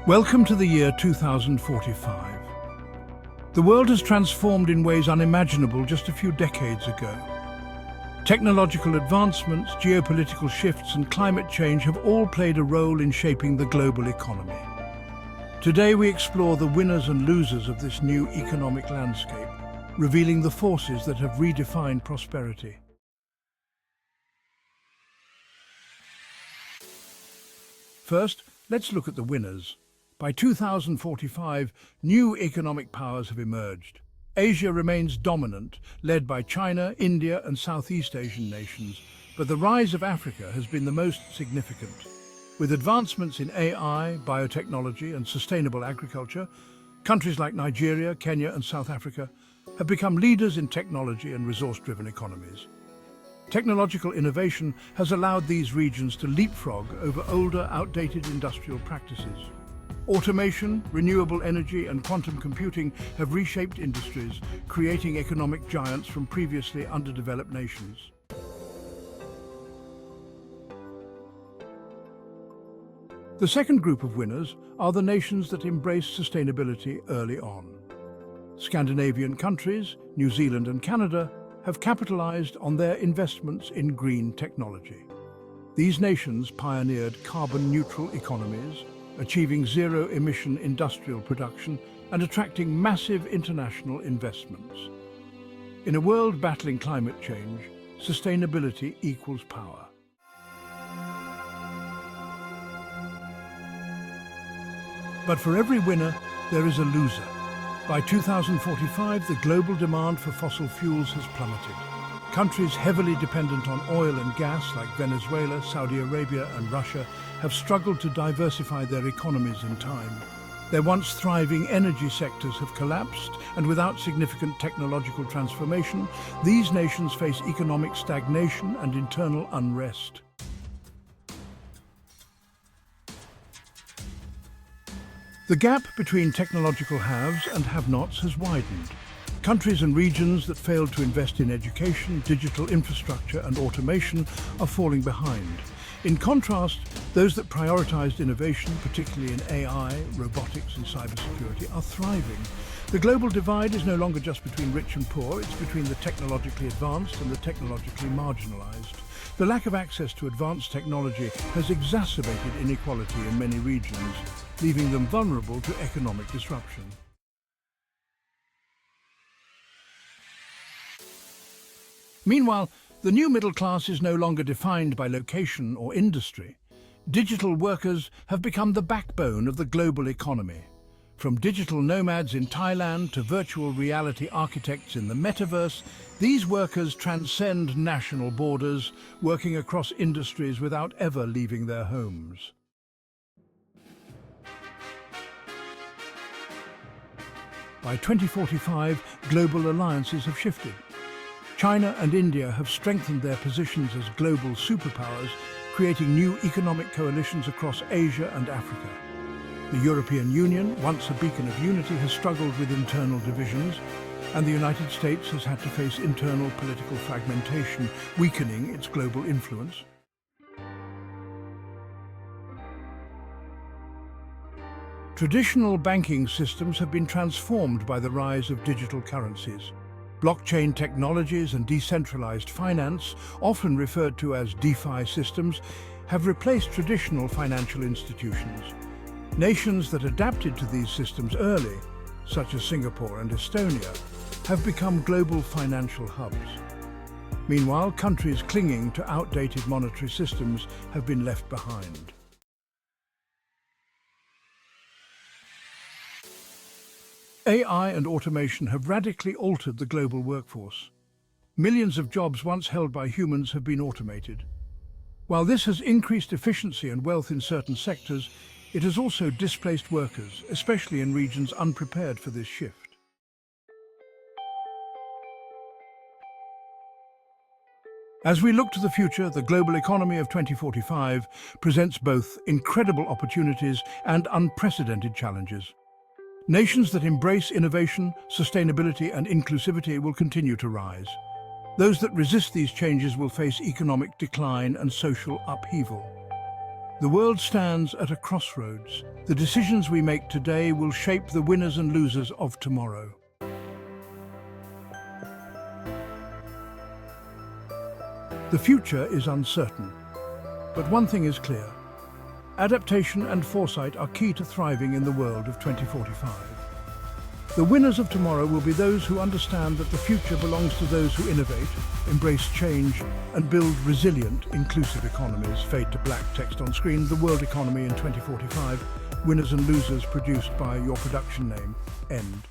Welcome to the year 2045. The world has transformed in ways unimaginable just a few decades ago. Technological advancements, geopolitical shifts, and climate change have all played a role in shaping the global economy. Today we explore the winners and losers of this new economic landscape, revealing the forces that have redefined prosperity. First, let's look at the winners. By 2045, new economic powers have emerged. Asia remains dominant, led by China, India, and Southeast Asian nations, but the rise of Africa has been the most significant. With advancements in AI, biotechnology, and sustainable agriculture, countries like Nigeria, Kenya, and South Africa have become leaders in technology and resource-driven economies. Technological innovation has allowed these regions to leapfrog over older, outdated industrial practices. Automation, renewable energy, and quantum computing have reshaped industries, creating economic giants from previously underdeveloped nations. The second group of winners are the nations that embrace sustainability early on. Scandinavian countries, New Zealand and Canada, have capitalized on their investments in green technology. These nations pioneered carbon-neutral economies, achieving zero-emission industrial production and attracting massive international investments. In a world battling climate change, sustainability equals power. But for every winner, there is a loser. By 2045, the global demand for fossil fuels has plummeted. Countries heavily dependent on oil and gas like Venezuela, Saudi Arabia and Russia have struggled to diversify their economies in time. Their once thriving energy sectors have collapsed, and without significant technological transformation, these nations face economic stagnation and internal unrest. The gap between technological haves and have-nots has widened. Countries and regions that failed to invest in education, digital infrastructure and automation are falling behind. In contrast, those that prioritized innovation, particularly in AI, robotics and cybersecurity, are thriving. The global divide is no longer just between rich and poor, it's between the technologically advanced and the technologically marginalized. The lack of access to advanced technology has exacerbated inequality in many regions, leaving them vulnerable to economic disruption. Meanwhile, the new middle class is no longer defined by location or industry. Digital workers have become the backbone of the global economy. From digital nomads in Thailand to virtual reality architects in the metaverse, these workers transcend national borders, working across industries without ever leaving their homes. By 2045, global alliances have shifted. China and India have strengthened their positions as global superpowers, creating new economic coalitions across Asia and Africa. The European Union, once a beacon of unity, has struggled with internal divisions, and the United States has had to face internal political fragmentation, weakening its global influence. Traditional banking systems have been transformed by the rise of digital currencies. Blockchain technologies and decentralized finance, often referred to as DeFi systems, have replaced traditional financial institutions. Nations that adapted to these systems early, such as Singapore and Estonia, have become global financial hubs. Meanwhile, countries clinging to outdated monetary systems have been left behind. AI and automation have radically altered the global workforce. Millions of jobs once held by humans have been automated. While this has increased efficiency and wealth in certain sectors, it has also displaced workers, especially in regions unprepared for this shift. As we look to the future, the global economy of 2045 presents both incredible opportunities and unprecedented challenges. Nations that embrace innovation, sustainability and inclusivity will continue to rise. Those that resist these changes will face economic decline and social upheaval. The world stands at a crossroads. The decisions we make today will shape the winners and losers of tomorrow. The future is uncertain, but one thing is clear. Adaptation and foresight are key to thriving in the world of 2045. The winners of tomorrow will be those who understand that the future belongs to those who innovate, embrace change, and build resilient, inclusive economies. Fade to black text on screen. The World Economy in 2045. Winners and losers produced by your production name. End.